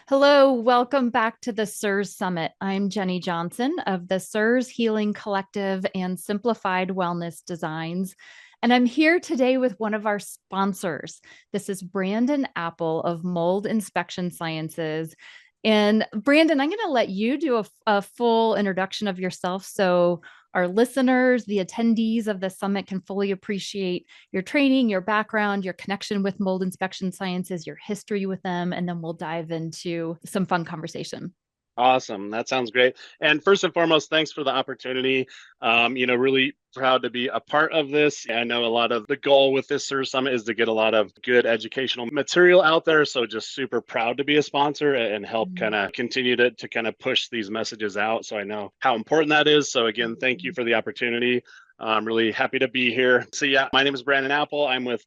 Hello, welcome back to the CIRS Summit. I'm Jenny Johnson of the CIRS Healing Collective and Simplified Wellness Designs. And I'm here today with one of our sponsors. This is Brandon Apple of Mold Inspection Sciences. And Brandon, I'm going to let you do a full introduction of yourself so our listeners, the attendees of the summit, can fully appreciate your training, your background, your connection with mold inspection sciences, your history with them, and then we'll dive into some fun conversation. Awesome. That sounds great. And first and foremost, thanks for the opportunity. Really proud to be a part of this. I know a lot of the goal with this CIRS Summit is to get a lot of good educational material out there. So just super proud to be a sponsor and help kind of continue to kind of push these messages out. So I know how important that is. So again, thank you for the opportunity. I'm really happy to be here. So yeah, my name is Brandon Apple. I'm with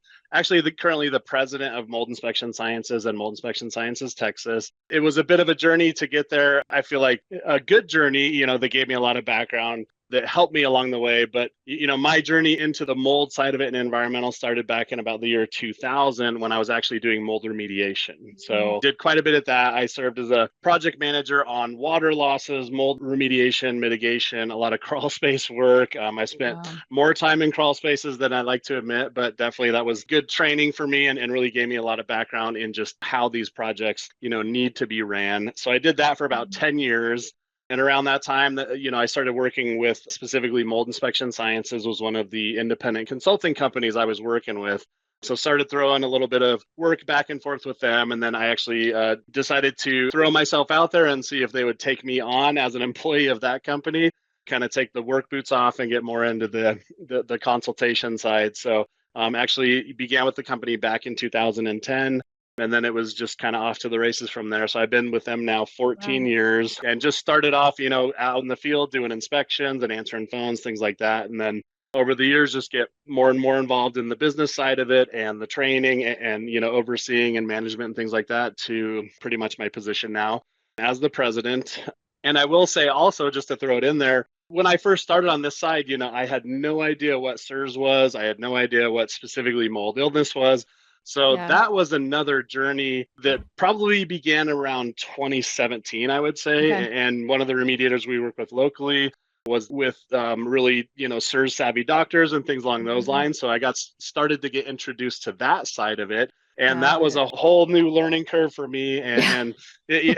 currently the president of Mold Inspection Sciences and Mold Inspection Sciences Texas. It was a bit of a journey to get there. I feel like a good journey, that gave me a lot of background that helped me along the way. But, my journey into the mold side of it and environmental started back in about the year 2000 when I was actually doing mold remediation. So did quite a bit of that. I served as a project manager on water losses, mold remediation, mitigation, a lot of crawl space work. I spent more time in crawl spaces than I like to admit, but definitely that was good training for me and really gave me a lot of background in just how these projects, need to be ran. So I did that for about 10 years. And around that time, I started working with specifically Mold Inspection Sciences was one of the independent consulting companies I was working with. So started throwing a little bit of work back and forth with them. And then I actually decided to throw myself out there and see if they would take me on as an employee of that company, kind of take the work boots off and get more into the consultation side. So actually began with the company back in 2010. And then it was just kind of off to the races from there. So I've been with them now 14 years and just started off, out in the field doing inspections and answering phones, things like that. And then over the years, just get more and more involved in the business side of it and the training and overseeing and management and things like that to pretty much my position now as the president. And I will say also, just to throw it in there, when I first started on this side, I had no idea what CIRS was. I had no idea what specifically mold illness was. So that was another journey that probably began around 2017, I would say. Okay. And one of the remediators we work with locally was with really, CIRS savvy doctors and things along those lines. So I got started to get introduced to that side of it. And that was a whole new learning curve for me. And you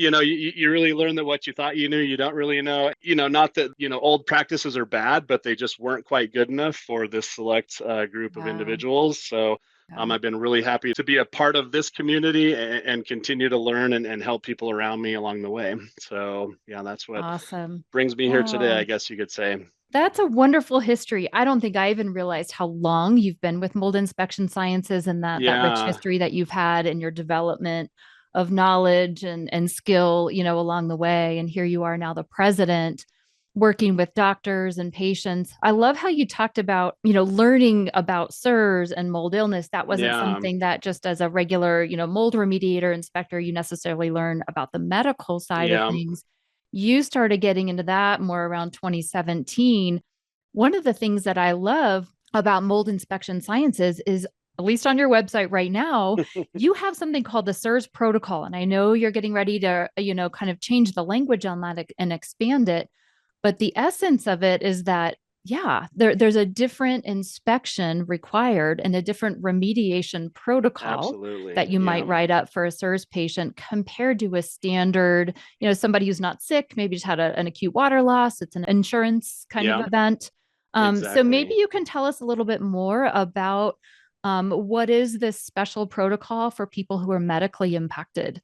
really learn that what you thought you knew, you don't really know. Not that, old practices are bad, but they just weren't quite good enough for this select group of individuals. So I've been really happy to be a part of this community and continue to learn and help people around me along the way. So yeah, that's what brings me here today, I guess you could say. That's a wonderful history. I don't think I even realized how long you've been with Mold Inspection Sciences and that rich history that you've had in your development of knowledge and skill, along the way. And here you are now the president working with doctors and patients. I love how you talked about, learning about CIRS and mold illness. That wasn't something that just as a regular, mold remediator inspector, you necessarily learn about the medical side of things. You started getting into that more around 2017. One of the things that I love about mold inspection sciences is, at least on your website right now, you have something called the CIRS protocol. And I know you're getting ready to, kind of change the language on that and expand it. But the essence of it is that, there's a different inspection required and a different remediation protocol that you might write up for a CIRS patient compared to a standard, somebody who's not sick, maybe just had an acute water loss. It's an insurance kind of event. So maybe you can tell us a little bit more about what is this special protocol for people who are medically impacted?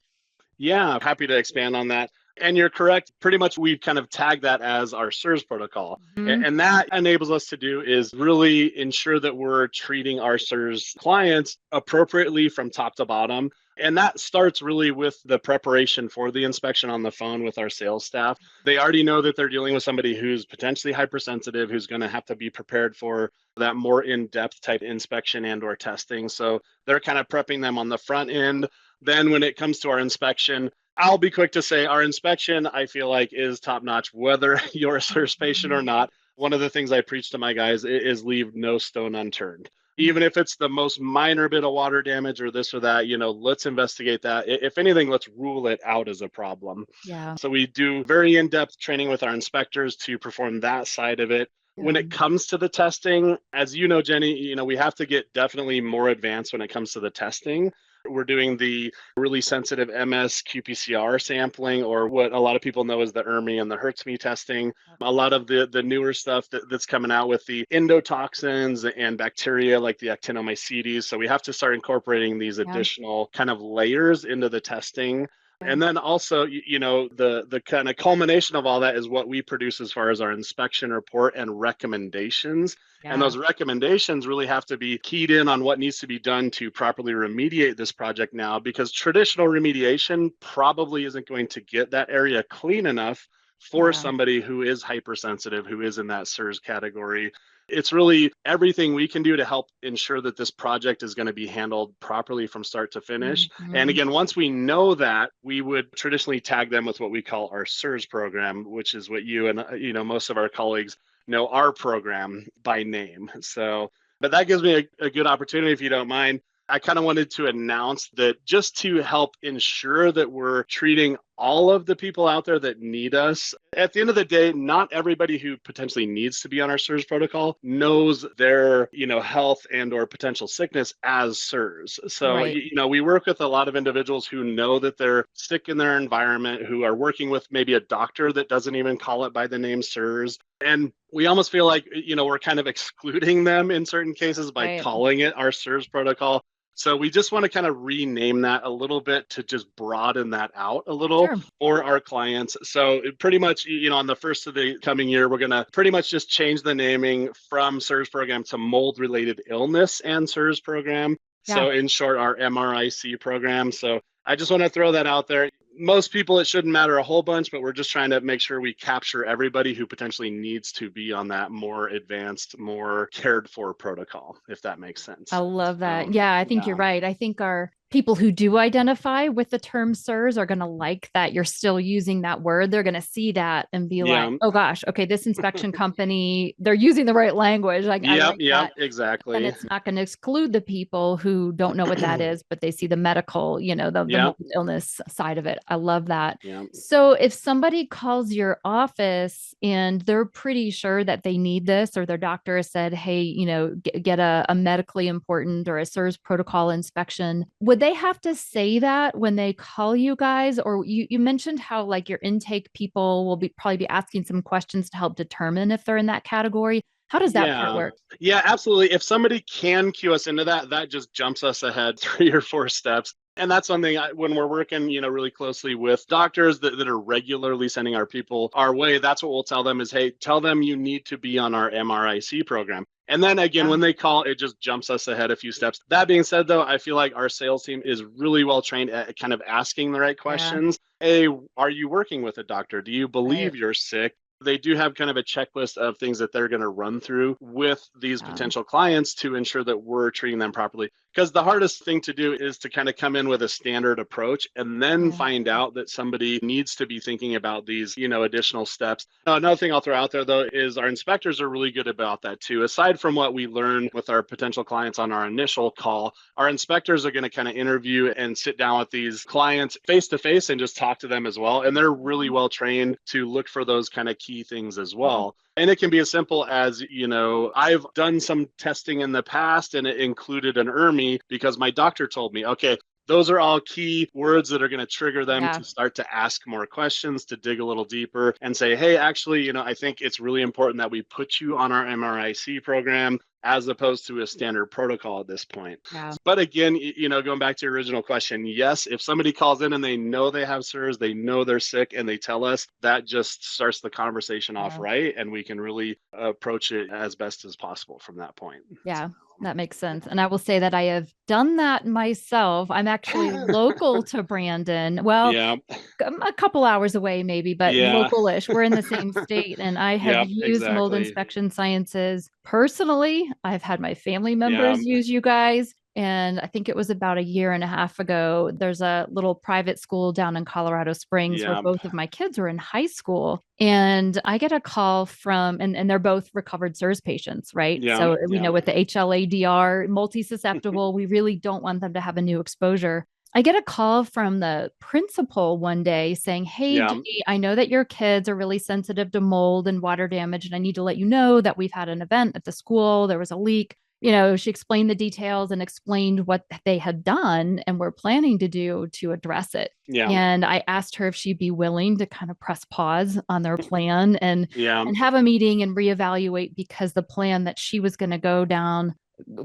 Yeah, happy to expand on that. And you're correct. Pretty much we've kind of tagged that as our CIRS protocol. And that enables us to do is really ensure that we're treating our CIRS clients appropriately from top to bottom. And that starts really with the preparation for the inspection on the phone with our sales staff. They already know that they're dealing with somebody who's potentially hypersensitive, who's going to have to be prepared for that more in-depth type inspection and or testing. So they're kind of prepping them on the front end. Then when it comes to our inspection, I'll be quick to say our inspection, I feel like, is top notch, whether you're a CIRS patient or not. One of the things I preach to my guys is leave no stone unturned. even if it's the most minor bit of water damage or this or that, let's investigate that. If anything, let's rule it out as a problem. Yeah. So we do very in-depth training with our inspectors to perform that side of it. When it comes to the testing, as you know, Jenny, we have to get definitely more advanced when it comes to the testing. We're doing the really sensitive MS qPCR sampling, or what a lot of people know as the ERMI and the HERTSMI testing. A lot of the newer stuff that's coming out with the endotoxins and bacteria like the actinomycetes. So we have to start incorporating these additional kind of layers into the testing. And then also, the kind of culmination of all that is what we produce as far as our inspection report and recommendations. Yeah. And those recommendations really have to be keyed in on what needs to be done to properly remediate this project now, because traditional remediation probably isn't going to get that area clean enough for somebody who is hypersensitive, who is in that CIRS category. It's really everything we can do to help ensure that this project is going to be handled properly from start to finish. And again, once we know that, we would traditionally tag them with what we call our CIRS program, which is what you and most of our colleagues know our program by name. So, but that gives me a good opportunity, if you don't mind. I kind of wanted to announce that just to help ensure that we're treating all of the people out there that need us. At the end of the day, not everybody who potentially needs to be on our CIRS protocol knows their, health and or potential sickness as CIRS. So, we work with a lot of individuals who know that they're sick in their environment, who are working with maybe a doctor that doesn't even call it by the name CIRS. And we almost feel like, we're kind of excluding them in certain cases by calling it our CIRS protocol. So we just want to kind of rename that a little bit to just broaden that out a little for our clients. So pretty much, on the first of the coming year, we're going to pretty much just change the naming from CIRS program to mold related illness and CIRS program. So in short, our MRIC program. So I just want to throw that out there. Most people, it shouldn't matter a whole bunch, but we're just trying to make sure we capture everybody who potentially needs to be on that more advanced, more cared for protocol, if that makes sense. I love that. Yeah, I think you're right. I think our people who do identify with the term CIRS are going to like that you're still using that word. They're going to see that and be like, oh gosh, okay, this inspection company, they're using the right language. I like that. Exactly. And it's not going to exclude the people who don't know what that is, but they see the medical, the illness side of it. I love that. So if somebody calls your office and they're pretty sure that they need this, or their doctor has said, hey, get a medically important or a CIRS protocol inspection, would they have to say that when they call you guys? Or you mentioned how like your intake people will probably be asking some questions to help determine if they're in that category. How does that part work? Yeah, absolutely. If somebody can cue us into that, that just jumps us ahead 3 or 4 steps. And that's something when we're working, really closely with doctors that are regularly sending our people our way, that's what we'll tell them is, hey, tell them you need to be on our MRIC program. And then again, when they call, it just jumps us ahead a few steps. That being said, though, I feel like our sales team is really well trained at kind of asking the right questions. Hey, are you working with a doctor? Do you believe you're sick? They do have kind of a checklist of things that they're going to run through with these potential clients to ensure that we're treating them properly. Because the hardest thing to do is to kind of come in with a standard approach and then find out that somebody needs to be thinking about these, additional steps. Another thing I'll throw out there, though, is our inspectors are really good about that, too. Aside from what we learn with our potential clients on our initial call, our inspectors are going to kind of interview and sit down with these clients face to face and just talk to them as well. And they're really well trained to look for those kind of key things as well. And it can be as simple as, I've done some testing in the past and it included an ERMI because my doctor told me, okay, those are all key words that are going to trigger them to start to ask more questions, to dig a little deeper and say, hey, actually, I think it's really important that we put you on our MRIC program as opposed to a standard protocol at this point. But again, going back to your original question, yes, if somebody calls in and they know they have CIRS, they know they're sick and they tell us, that just starts the conversation off right. And we can really approach it as best as possible from that point. Yeah. That makes sense. And I will say that I have done that myself. I'm actually local to Brandon. Well, a couple hours away maybe, but local-ish. We're in the same state. And I have used mold inspection sciences personally. I've had my family members use you guys. And I think it was about a year and a half ago. There's a little private school down in Colorado Springs where Yep. both of my kids were in high school. And I get a call from, and they're both recovered CIRS patients, right? Yep. So we Yep. know with the HLA-DR, multi-susceptible, we really don't want them to have a new exposure. I get a call from the principal one day saying, "Hey, Yep. Jenny, I know that your kids are really sensitive to mold and water damage, and I need to let you know that we've had an event at the school. There was a leak." She explained the details and explained what they had done and were planning to do to address it. Yeah. And I asked her if she'd be willing to kind of press pause on their plan Yeah. and have a meeting and reevaluate, because the plan that she was going to go down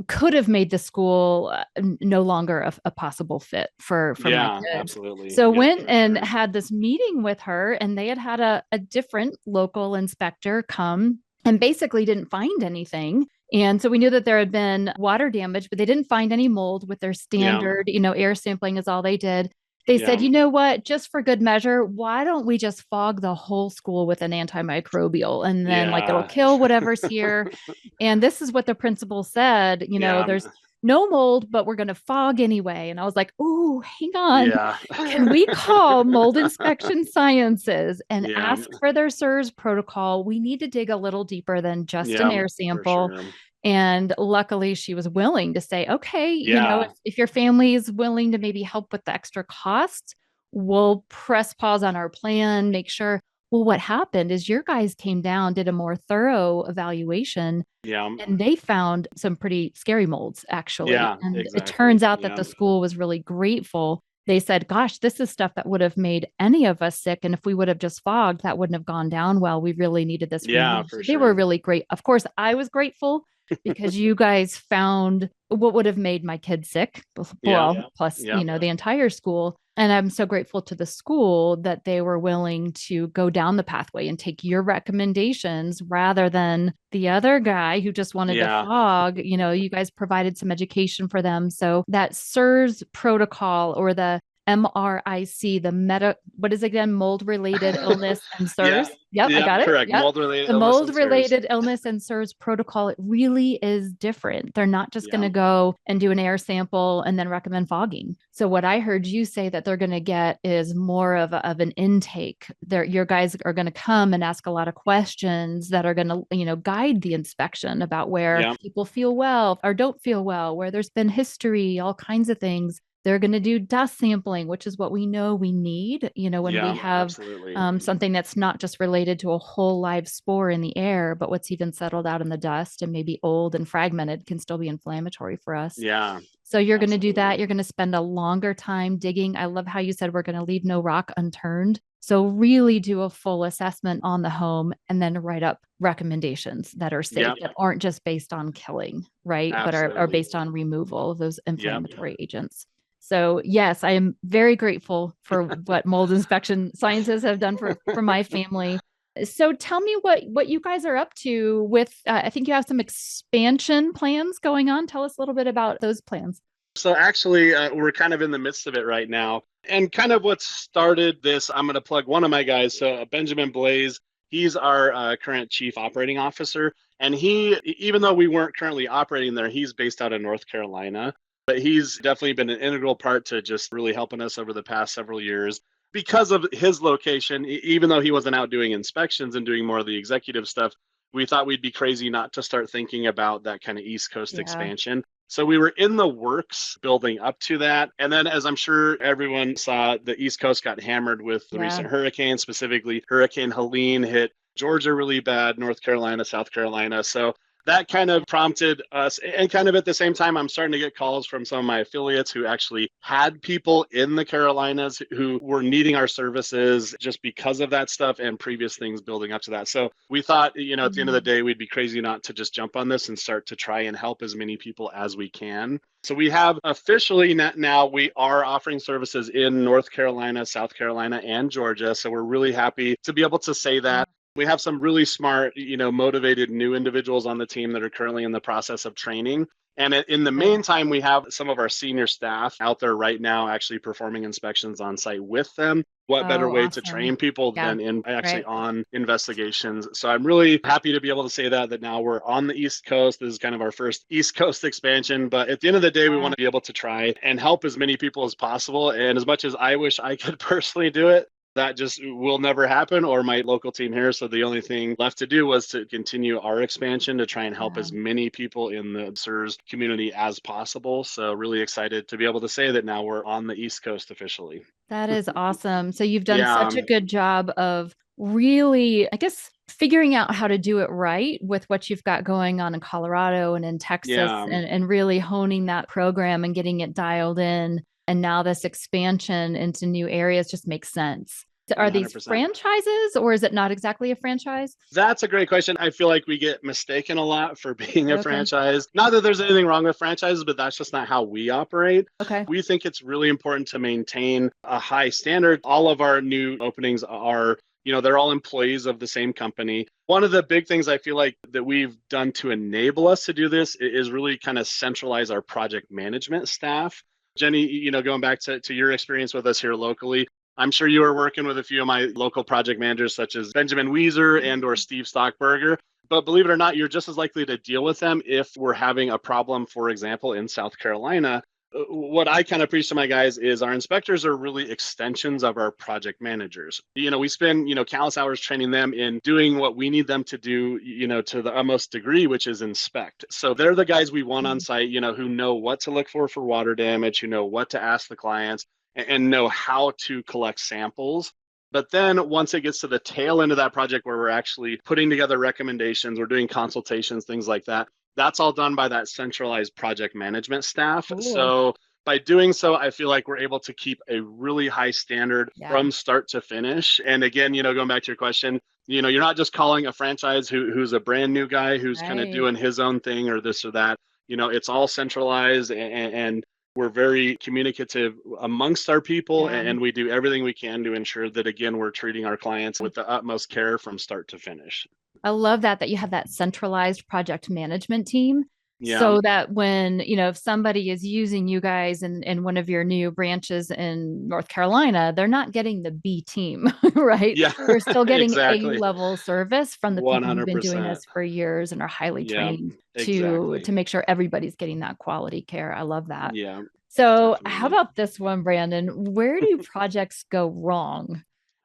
could have made the school no longer a possible fit for my Yeah, kids. absolutely. So Yep, went for and sure. had this meeting with her, and they had a different local inspector come and basically didn't find anything. And so we knew that there had been water damage, but they didn't find any mold with their Yeah. standard, air sampling is all they did. They said, Yeah. you know what, just for good measure, why don't we just fog the whole school with an antimicrobial, and then like it'll Yeah. kill whatever's here. And this is what the principal said, Yeah. there's no mold, but we're going to fog anyway. And I was like, "Oh, hang on. Yeah. Can we call Mold Inspection Sciences and Yeah. ask for their CIRS protocol? We need to dig a little deeper than just an Yeah, air for sample." sure. And luckily, she was willing to say, "Okay, Yeah. if your family is willing to maybe help with the extra costs, we'll press pause on our plan, make sure." Well, what happened is your guys came down, did a more thorough evaluation, Yeah. and they found some pretty scary molds, actually. Yeah, And it exactly. turns out that Yeah. the school was really grateful. They said, "Gosh, this is stuff that would have made any of us sick. And if we would have just fogged, that wouldn't have gone down well. We really needed this Yeah, removed." So for they were sure. really great. Of course, I was grateful because you guys found what would have made my kids sick. Yeah. Well, plus, Yeah. the entire school. And I'm so grateful to the school that they were willing to go down the pathway and take your recommendations rather than the other guy who just wanted to Yeah. fog. You guys provided some education for them. So that CIRS protocol, or the MRIC, what is it again? Mold related illness and Yeah. CIRS. Yep, I Yeah, got it. correct. Yep. Mold related The illness mold and SIRS. related illness and CIRS protocol, it really is different. They're not just going Yeah. to go and do an air sample and then recommend fogging. So what I heard you say that they're going to get is more of an intake. Your guys are going to come and ask a lot of questions that are going to, guide the inspection about where Yeah. people feel well or don't feel well, where there's been history, all kinds of things. They're going to do dust sampling, which is what we know we need, when we Yeah, have absolutely. something that's not just related to a whole live spore in the air, but what's even settled out in the dust and maybe old and fragmented can still be inflammatory for us. Yeah. So you're going to do that. Absolutely. You're going to spend a longer time digging. I love how you said we're going to leave no rock unturned. So really do a full assessment on the home and then write up recommendations that are safe, Yep. that aren't just based on killing, right? But are Absolutely. based on removal of those Yep. inflammatory agents. So yes, I am very grateful for what mold inspection sciences have done for my family. So tell me what you guys are up to with, I think you have some expansion plans going on. Tell us a little bit about those plans. So actually, we're kind of in the midst of it right now. And kind of what started this, I'm going to plug one of my guys. So Benjamin Blaze, he's our current chief operating officer. And he, even though we weren't currently operating there, he's based out of North Carolina. But he's definitely been an integral part to just really helping us over the past several years. Because of his location, even though he wasn't out doing inspections and doing more of the executive stuff, we thought we'd be crazy not to start thinking about that kind of East Coast expansion. So we were in the works building up to that. And then, as I'm sure everyone saw, the East Coast got hammered with the recent hurricanes, specifically Hurricane Helene hit Georgia really bad, North Carolina, South Carolina. So that kind of prompted us. And kind of at the same time, I'm starting to get calls from some of my affiliates who actually had people in the Carolinas who were needing our services just because of that stuff and previous things building up to that. So we thought, at the end of the day, we'd be crazy not to just jump on this and start to try and help as many people as we can. So we have officially now, we are offering services in North Carolina, South Carolina, and Georgia. So we're really happy to be able to say that. We have some really smart, motivated new individuals on the team that are currently in the process of training. And in the meantime, we have some of our senior staff out there right now actually performing inspections on site with them. what better Oh, way to awesome. train people Yeah. than in actually Right. on investigations? So I'm really happy to be able to say that now we're on the East Coast. This is kind of our first East Coast expansion, but at the end of the day, we want Yeah. to be able to try and help as many people as possible. And as much as I wish I could personally do it, that just will never happen, or my local team here. So the only thing left to do was to continue our expansion to try and help Yeah. as many people in the CIRS community as possible. So really excited to be able to say that now we're on the East Coast officially. That is awesome. So you've done Yeah, such a good job of really, I guess, figuring out how to do it right with what you've got going on in Colorado and in Texas yeah, and really honing that program and getting it dialed in. And now this expansion into new areas just makes sense. So are these 100%. franchises or is it not exactly a franchise? That's a great question. I feel like we get mistaken a lot for being a Okay. franchise. Not that there's anything wrong with franchises, but that's just not how we operate. Okay. We think it's really important to maintain a high standard. All of our new openings are, they're all employees of the same company. One of the big things I feel like that we've done to enable us to do this is really kind of centralize our project management staff. Jenny, going back to your experience with us here locally, I'm sure you are working with a few of my local project managers, such as Benjamin Weezer and or Steve Stockberger. But believe it or not, you're just as likely to deal with them if we're having a problem, for example, in South Carolina. What I kind of preach to my guys is our inspectors are really extensions of our project managers. We spend, countless hours training them in doing what we need them to do, to the utmost degree, which is inspect. So they're the guys we want on site, who know what to look for water damage, who know what to ask the clients and know how to collect samples. But then once it gets to the tail end of that project where we're actually putting together recommendations, we're doing consultations, things like that, that's all done by that centralized project management staff. Cool. So by doing so, I feel like we're able to keep a really high standard Yeah. from start to finish. And again, going back to your question, you're not just calling a franchise who's a brand new guy who's kind of Right. doing his own thing or this or that. It's all centralized and we're very communicative amongst our people, Yeah. and we do everything we can to ensure that, again, we're treating our clients with the utmost care from start to finish. I love that you have that centralized project management team Yeah. so that when, if somebody is using you guys in one of your new branches in North Carolina, they're not getting the B team, right? Yeah, They're still getting A exactly. level service from the people who've been doing 100%. this for years and are highly Yeah, trained exactly. to make sure everybody's getting that quality care. I love that. Yeah, So, how definitely. about this one, Brandon? Where do projects go wrong?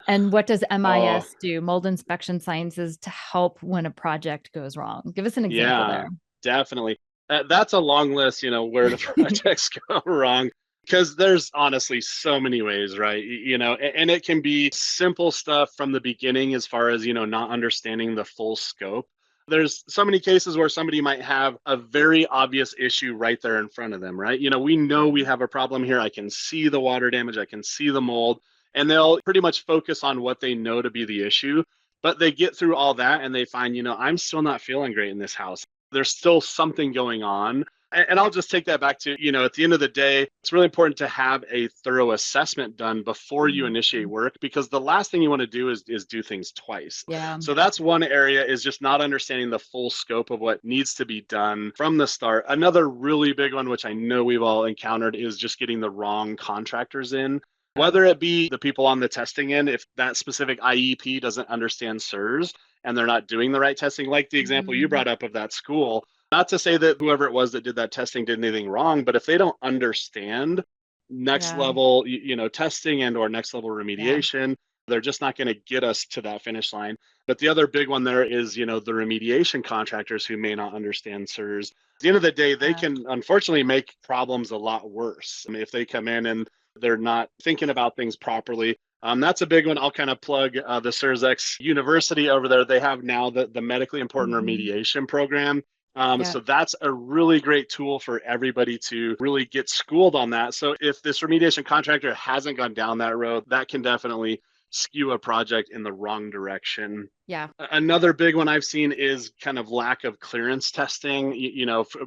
And what does Oh, MIS do, Mold Inspection Sciences, to help when a project goes wrong? Give us an example yeah, there. definitely. That's a long list, where the projects go wrong. Because there's honestly so many ways, right? And it can be simple stuff from the beginning as far as, not understanding the full scope. There's so many cases where somebody might have a very obvious issue right there in front of them, right? We know we have a problem here. I can see the water damage, I can see the mold, and they'll pretty much focus on what they know to be the issue. But they get through all that and they find, I'm still not feeling great in this house. There's still something going on. And I'll just take that back to, at the end of the day, it's really important to have a thorough assessment done before you initiate Mhm. work, because the last thing you want to do is do things twice. Yeah. So that's one area, is just not understanding the full scope of what needs to be done from the start. Another really big one, which I know we've all encountered, is just getting the wrong contractors in. Whether it be the people on the testing end, if that specific IEP doesn't understand CIRS and they're not doing the right testing, like the example you Mhm. brought up of that school, not to say that whoever it was that did that testing did anything wrong, but if they don't understand next Yeah. level, testing and or next level Yeah. remediation, they're just not going to get us to that finish line. But the other big one there is, the remediation contractors who may not understand CIRS. At the end of the day, they Yeah. can unfortunately make problems a lot worse. I mean, if they come in and they're not thinking about things properly. That's a big one. I'll kind of plug the CIRSX University over there. They have now the medically important Mhm. remediation program. Yeah. So that's a really great tool for everybody to really get schooled on that. So if this remediation contractor hasn't gone down that road, that can definitely skew a project in the wrong direction. Yeah. Another big one I've seen is kind of lack of clearance testing,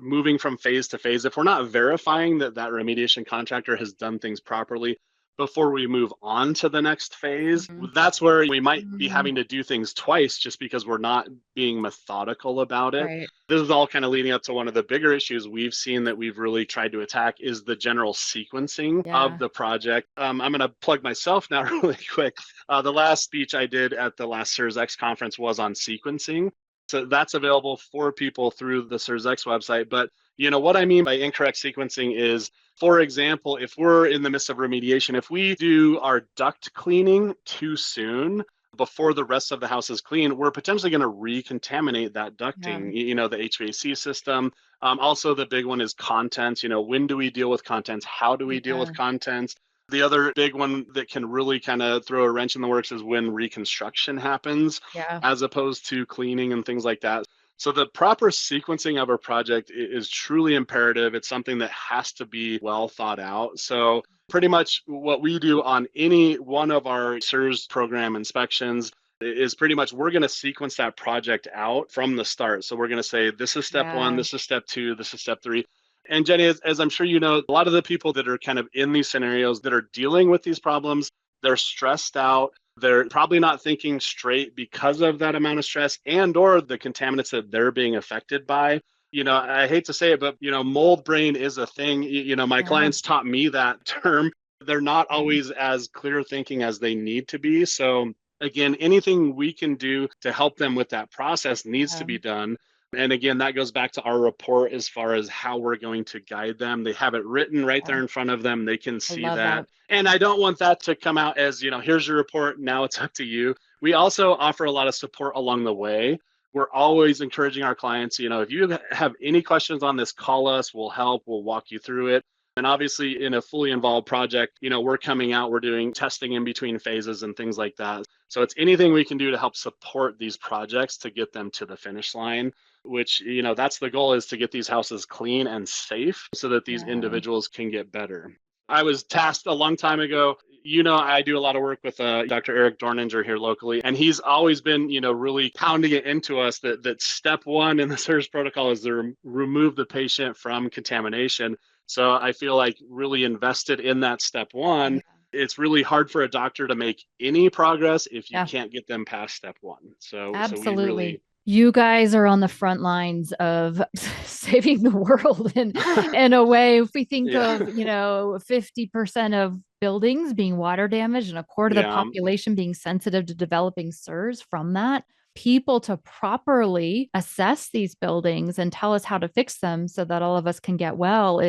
moving from phase to phase. If we're not verifying that that remediation contractor has done things properly before we move on to the next phase. Mhm. That's where we might be Mhm. having to do things twice just because we're not being methodical about it. Right. This is all kind of leading up to one of the bigger issues we've seen that we've really tried to attack is the general sequencing of Yeah. the project. I'm going to plug myself now really quick. The last speech I did at the last CIRS conference was on sequencing. So that's available for people through the CIRS website. But what I mean by incorrect sequencing is, for example, if we're in the midst of remediation, if we do our duct cleaning too soon before the rest of the house is clean, we're potentially going to recontaminate that Yeah. ducting, the HVAC system. Also, the big one is contents. When do we deal with contents? How do we deal with Yeah. contents? The other big one that can really kind of throw a wrench in the works is when reconstruction happens, Yeah. as opposed to cleaning and things like that. So the proper sequencing of a project is truly imperative. It's something that has to be well thought out. So pretty much what we do on any one of our CIRS program inspections is pretty much we're going to sequence that project out from the start. So we're going to say, this is step one, Yeah. this is step two, this is step three. And Jenny, as I'm sure you know, a lot of the people that are kind of in these scenarios that are dealing with these problems, they're stressed out. They're probably not thinking straight because of that amount of stress and or the contaminants that they're being affected by. I hate to say it, but mold brain is a thing. My Yeah. clients taught me that term. They're not Yeah. always as clear thinking as they need to be. So again, anything we can do to help them with that process needs to Yeah. be done. And again, that goes back to our report as far as how we're going to guide them. They have it written right Yeah. there in front of them. They can I see love that. that. And I don't want that to come out as, here's your report. Now it's up to you. We also offer a lot of support along the way. We're always encouraging our clients, if you have any questions on this, call us, we'll help, we'll walk you through it. And obviously, in a fully involved project, we're coming out, we're doing testing in between phases and things like that. So it's anything we can do to help support these projects to get them to the finish line, which, that's the goal, is to get these houses clean and safe so that these Yeah. individuals can get better. I was tasked a long time ago. I do a lot of work with Dr. Eric Dorninger here locally, and he's always been, really pounding it into us that step one in the CIRS protocol is to remove the patient from contamination. So I feel like really invested in that step one. Yeah. It's really hard for a doctor to make any progress if you Yeah. can't get them past step one. So we Absolutely. really, You guys are on the front lines of saving the world in a way. If we think yeah, of, 50% of buildings being water damaged and a quarter of the yeah, population being sensitive to developing CIRS from that, people to properly assess these buildings and tell us how to fix them so that all of us can get well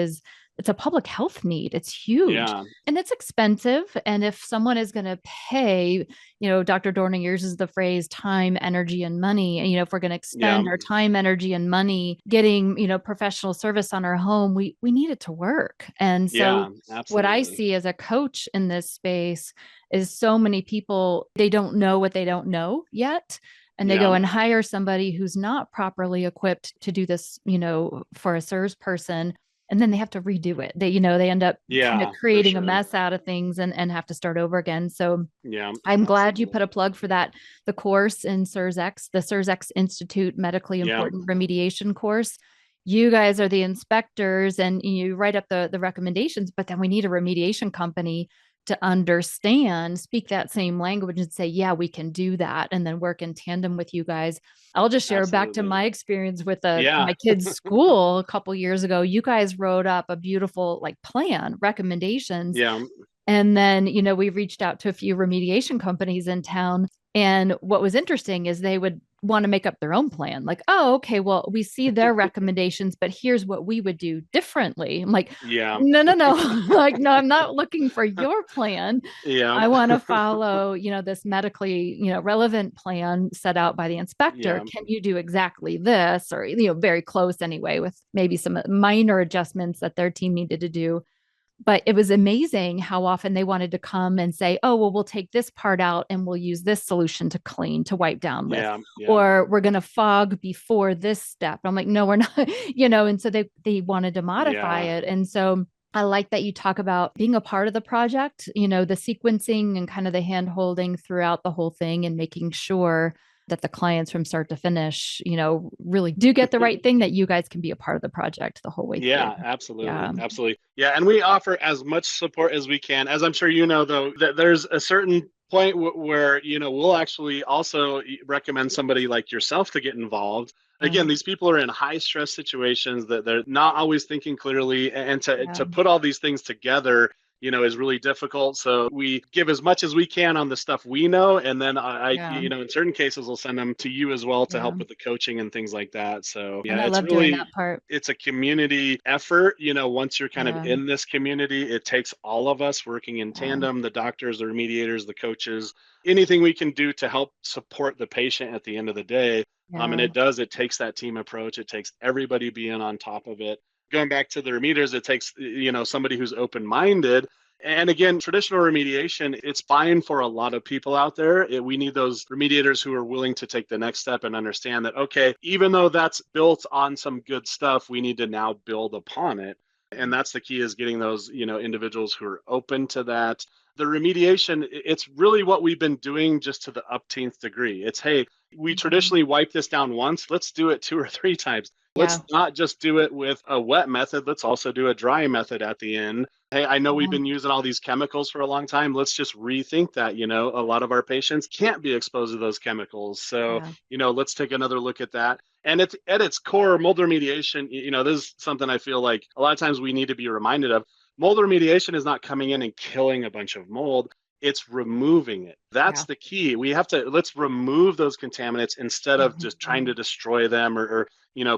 it's a public health need. It's huge yeah, and it's expensive. And if someone is going to pay, Dr. Dorning uses the phrase time, energy, and money. And, if we're going to yeah, expend our time, energy, and money getting, professional service on our home, we need it to work. And so yeah, what I absolutely. see as a coach in this space is so many people, they don't know what they don't know yet. And they go Yeah, and hire somebody who's not properly equipped to do this, for a CIRS person, and then they have to redo it. They end up kind of yeah, for creating a sure. mess out of things and have to start over again. So Yeah, I'm glad you put a absolutely. plug for that. The course in CIRS, the CIRS Institute Medically Yeah, Important Remediation course. You guys are the inspectors and you write up the recommendations, but then we need a remediation company to understand, speak that same language and say, yeah, we can do that. And then work in tandem with you guys. I'll just share back to absolutely. my experience with Yeah, my kids' school a couple years ago. You guys wrote up a beautiful plan, recommendations, yeah, and then, we reached out to a few remediation companies in town. And what was interesting is they would want to make up their own plan. Like, oh, okay, well, we see their recommendations, but here's what we would do differently. I'm like, yeah, no, no, no. Like, no, I'm not looking for your plan. yeah, I want to follow, this medically, relevant plan set out by the inspector. yeah, Can you do exactly this? Or, very close anyway, with maybe some minor adjustments that their team needed to do. But it was amazing how often they wanted to come and say, oh, well, we'll take this part out and we'll use this solution to clean, to wipe down with, yeah, yeah, or we're going to fog before this step. I'm like, no, we're not, and so they wanted to modify yeah, it. And so I like that you talk about being a part of the project, the sequencing and kind of the hand holding throughout the whole thing and making sure that the clients from start to finish, really do get the right thing, that you guys can be a part of the project the whole way through. Yeah, absolutely. Yeah. Absolutely. Yeah. And we offer as much support as we can. As I'm sure you know, though, that there's a certain point where, we'll actually also recommend somebody like yourself to get involved. Again, these people are in high stress situations that they're not always thinking clearly. And to put all these things together, is really difficult. So we give as much as we can on the stuff we know. And then in certain cases, we'll send them to you as well to help with the coaching and things like that. So And yeah, I love doing that part. it's a community effort. Once you're kind of in this community, it takes all of us working in tandem, the doctors, the remediators, the coaches, anything we can do to help support the patient at the end of the day. And it takes that team approach. It takes everybody being on top of it. Going back to the remediators, it takes, somebody who's open-minded. And again, traditional remediation, it's fine for a lot of people out there. We need those remediators who are willing to take the next step and understand that, okay, even though that's built on some good stuff, we need to now build upon it. And that's the key, is getting those, individuals who are open to that. The remediation, it's really what we've been doing, just to the upteenth degree. It's, hey, we traditionally wipe this down once. Let's do it 2 or 3 times. Let's not just do it with a wet method. Let's also do a dry method at the end. Hey, I know we've been using all these chemicals for a long time. Let's just rethink that. A lot of our patients can't be exposed to those chemicals. So, let's take another look at that. And it's at its core, mold remediation, this is something I feel like a lot of times we need to be reminded of. Mold remediation is not coming in and killing a bunch of mold. It's removing it. That's the key. Let's remove those contaminants instead of just trying to destroy them or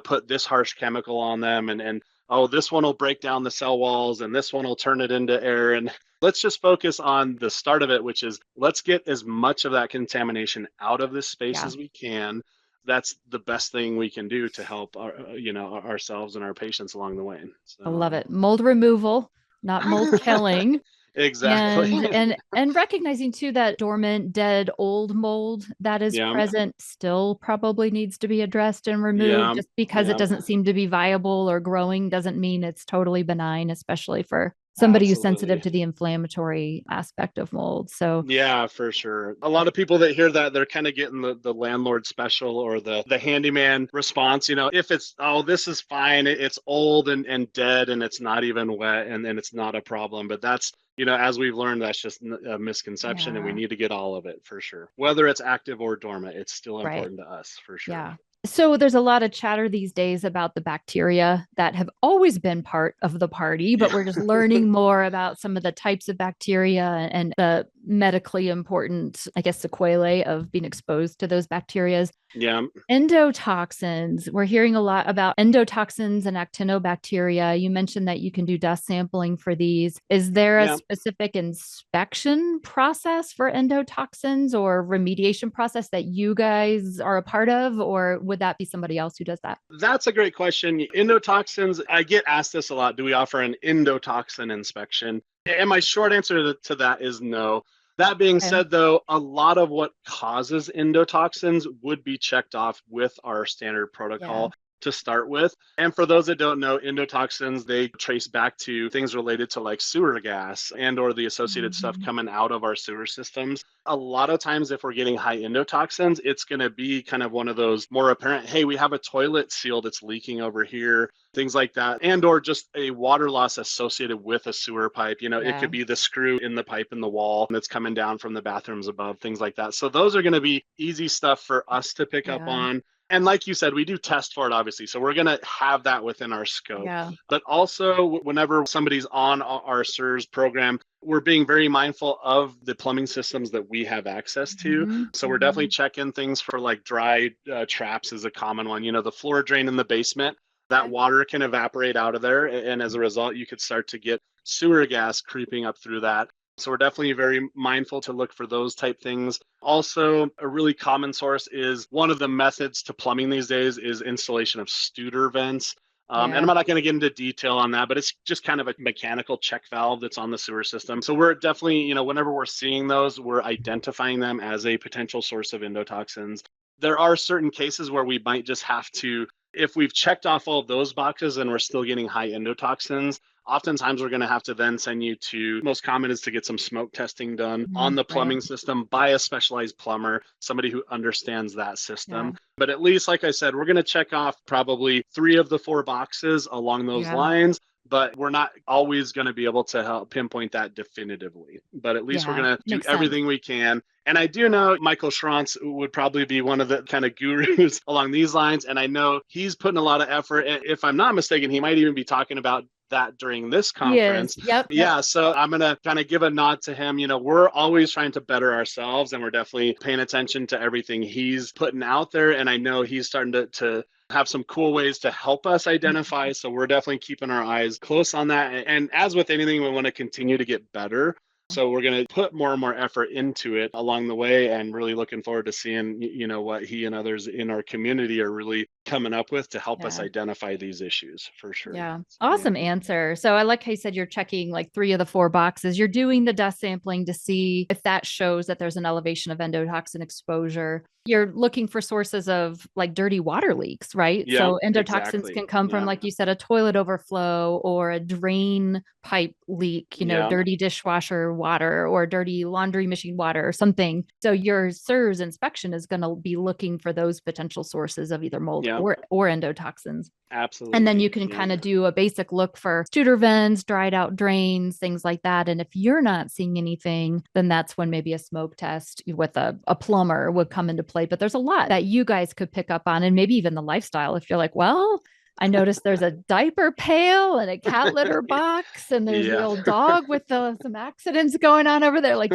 put this harsh chemical on them and oh, this one will break down the cell walls and this one will turn it into air. And let's just focus on the start of it, which is, let's get as much of that contamination out of this space as we can. That's the best thing we can do to help ourselves and our patients along the way. So. I love it. Mold removal, not mold killing. Exactly. And recognizing too that dormant, dead, old mold that is present still probably needs to be addressed and removed. Just because it doesn't seem to be viable or growing doesn't mean it's totally benign, especially for somebody who's sensitive to the inflammatory aspect of mold. So yeah, for sure. A lot of people that hear that, they're kind of getting the landlord special or the handyman response. If it's, oh, this is fine, it's old and dead and it's not even wet and it's not a problem. But that's, as we've learned, that's just a misconception, and we need to get all of it for sure. Whether it's active or dormant, it's still important to us for sure. Yeah. So there's a lot of chatter these days about the bacteria that have always been part of the party, but we're just learning more about some of the types of bacteria and the medically important, I guess, sequelae of being exposed to those bacteria. Yeah. Endotoxins. We're hearing a lot about endotoxins and actinobacteria. You mentioned that you can do dust sampling for these. Is there a specific inspection process for endotoxins or remediation process that you guys are a part of, or would that be somebody else who does that? That's a great question. Endotoxins, I get asked this a lot. Do we offer an endotoxin inspection? And my short answer to that is no. That being said, though, a lot of what causes endotoxins would be checked off with our standard protocol to start with. And for those that don't know, endotoxins, they trace back to things related to like sewer gas and or the associated stuff coming out of our sewer systems. A lot of times if we're getting high endotoxins, it's going to be kind of one of those more apparent, hey, we have a toilet seal that's leaking over here, things like that, and or just a water loss associated with a sewer pipe. It could be the screw in the pipe in the wall that's coming down from the bathrooms above, things like that. So those are going to be easy stuff for us to pick up on. And like you said, we do test for it, obviously. So we're going to have that within our scope. But also, whenever somebody's on our CIRS program, we're being very mindful of the plumbing systems that we have access to. So we're definitely checking things for like dry traps is a common one. The floor drain in the basement, that water can evaporate out of there. And as a result, you could start to get sewer gas creeping up through that. So we're definitely very mindful to look for those type things. Also, a really common source is one of the methods to plumbing these days is installation of Studer vents. And I'm not going to get into detail on that, but it's just kind of a mechanical check valve that's on the sewer system. So we're definitely, whenever we're seeing those, we're identifying them as a potential source of endotoxins. There are certain cases where we might just have to, if we've checked off all of those boxes and we're still getting high endotoxins, oftentimes we're going to have to then send you to, most common is to get some smoke testing done on the plumbing system by a specialized plumber, somebody who understands that system. Yeah. But at least, like I said, we're going to check off probably 3 of the 4 boxes along those lines. But we're not always going to be able to help pinpoint that definitively. But at least we're going to do everything we can. And I do know Michael Schrantz would probably be one of the kind of gurus along these lines. And I know he's putting a lot of effort. And if I'm not mistaken, he might even be talking about that during this conference. Yeah. So I'm going to kind of give a nod to him. You know, we're always trying to better ourselves, and we're definitely paying attention to everything he's putting out there. And I know he's starting to have some cool ways to help us identify. So we're definitely keeping our eyes close on that. And as with anything, we want to continue to get better. So we're going to put more and more effort into it along the way, and really looking forward to seeing, you know, what he and others in our community are really coming up with to help us identify these issues for sure. Yeah. Awesome answer. So I like how you said you're checking like 3 of the 4 boxes. You're doing the dust sampling to see if that shows that there's an elevation of endotoxin exposure. You're looking for sources of like dirty water leaks, right? So endotoxins can come from, like you said, a toilet overflow or a drain pipe leak, you know, dirty dishwasher water or dirty laundry machine water or something. So your CIRS inspection is going to be looking for those potential sources of either mold or endotoxins. Absolutely. And then you can kind of do a basic look for Studer vents, dried out drains, things like that. And if you're not seeing anything, then that's when maybe a smoke test with a plumber would come into play. But there's a lot that you guys could pick up on, and maybe even the lifestyle. If you're like, well, I noticed there's a diaper pail and a cat litter box, and there's a little dog with some accidents going on over there. Like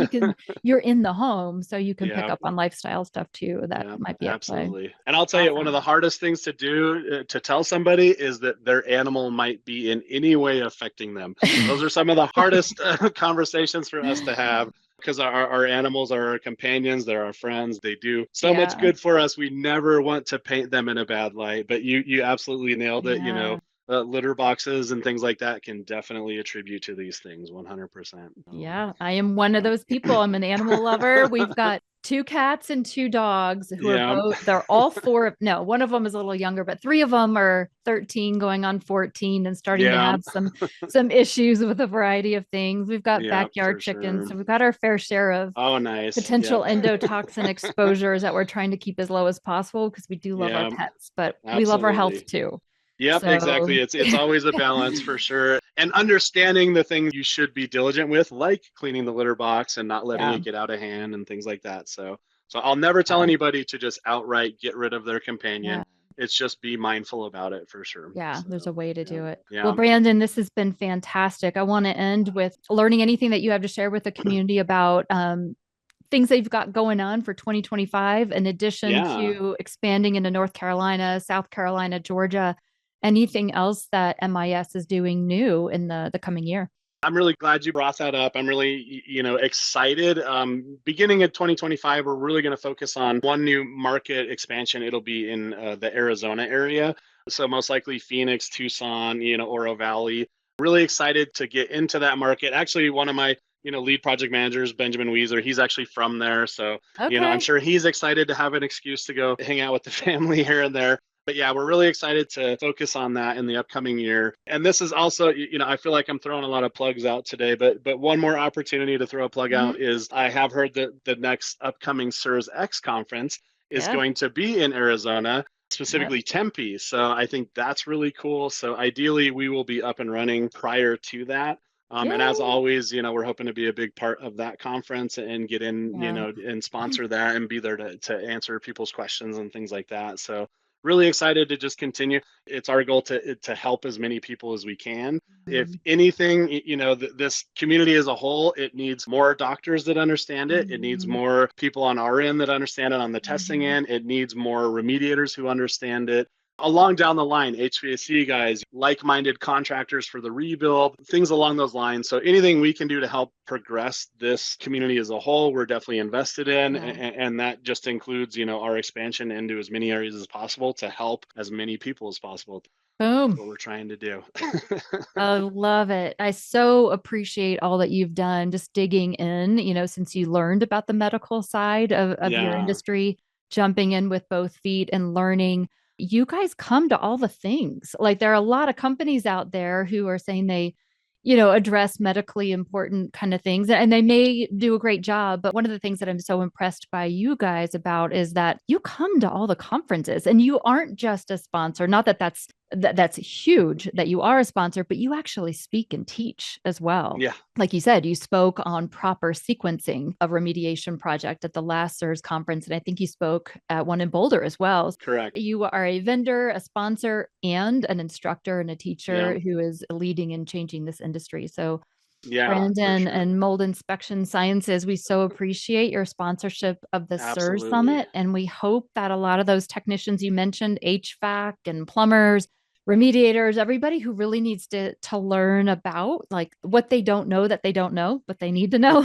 you're in the home, so you can pick up on lifestyle stuff too. That might be absolutely. And I'll tell you, one of the hardest things to do to tell somebody is that their animal might be in any way affecting them. Those are some of the hardest conversations for us to have. Because our animals are our companions, they're our friends, they do so much good for us. We never want to paint them in a bad light, but you absolutely nailed it. You know, litter boxes and things like that can definitely attribute to these things 100%. Yeah, I am one of those people. I'm an animal lover. We've got 2 cats and 2 dogs who are both, they're all 4. No, one of them is a little younger, but 3 of them are 13 going on 14 and starting to have some issues with a variety of things. We've got backyard chickens. So we've got our fair share of potential endotoxin exposures that we're trying to keep as low as possible, because we do love our pets, but we love our health too. Yep, exactly. It's always a balance for sure. And understanding the things you should be diligent with, like cleaning the litter box and not letting it get out of hand and things like that. So I'll never tell anybody to just outright get rid of their companion. It's just be mindful about it for sure. Yeah, there's a way to do it. Well, Brandon, this has been fantastic. I want to end with learning anything that you have to share with the community about things that you've got going on for 2025, in addition to expanding into North Carolina, South Carolina, Georgia. Anything else that MIS is doing new in the coming year? I'm really glad you brought that up. I'm really, excited. Beginning of 2025, we're really going to focus on one new market expansion. It'll be in the Arizona area. So most likely Phoenix, Tucson, Oro Valley. Really excited to get into that market. Actually, one of my lead project managers, Benjamin Weezer, he's actually from there. So, I'm sure he's excited to have an excuse to go hang out with the family here and there. But yeah, we're really excited to focus on that in the upcoming year. And this is also, I feel like I'm throwing a lot of plugs out today, but one more opportunity to throw a plug out is I have heard that the next upcoming CIRS X conference is going to be in Arizona, specifically Tempe. So I think that's really cool. So ideally, we will be up and running prior to that. And as always, we're hoping to be a big part of that conference and get in, and sponsor that and be there to answer people's questions and things like that. So really excited to just continue. It's our goal to help as many people as we can. If anything, this community as a whole, it needs more doctors that understand it. It needs more people on our end that understand it on the testing end. It needs more remediators who understand it. Along down the line, HVAC guys, like-minded contractors for the rebuild, things along those lines. So anything we can do to help progress this community as a whole, we're definitely invested in. And that just includes, our expansion into as many areas as possible to help as many people as possible. Boom. That's what we're trying to do. I love it. I so appreciate all that you've done, just digging in, since you learned about the medical side of your industry, jumping in with both feet and learning. You guys come to all the things. Like, there are a lot of companies out there who are saying they address medically important kind of things. And they may do a great job. But one of the things that I'm so impressed by you guys about is that you come to all the conferences and you aren't just a sponsor. Not that that's huge that you are a sponsor, but you actually speak and teach as well. Yeah. Like you said, you spoke on proper sequencing of remediation project at the last CIRS conference. And I think you spoke at one in Boulder as well. Correct. You are a vendor, a sponsor, and an instructor and a teacher who is leading and changing this industry. So Brandon and Mold Inspection Sciences, we so appreciate your sponsorship of the CIRS Summit. And we hope that a lot of those technicians you mentioned, HVAC and plumbers, remediators, everybody who really needs to learn about like what they don't know that they don't know, but they need to know.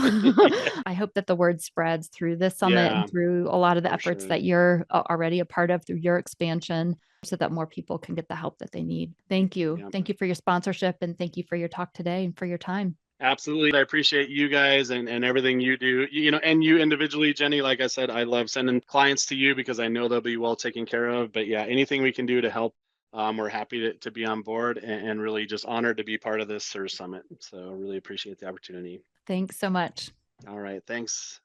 I hope that the word spreads through this summit and through a lot of the efforts that you're already a part of through your expansion so that more people can get the help that they need. Thank you. Yeah. Thank you for your sponsorship and thank you for your talk today and for your time. Absolutely. I appreciate you guys and everything you do, and you individually, Jenny. Like I said, I love sending clients to you because I know they'll be well taken care of. But yeah, anything we can do to help, we're happy to be on board and really just honored to be part of this CIRS Summit. So really appreciate the opportunity. Thanks so much. All right. Thanks.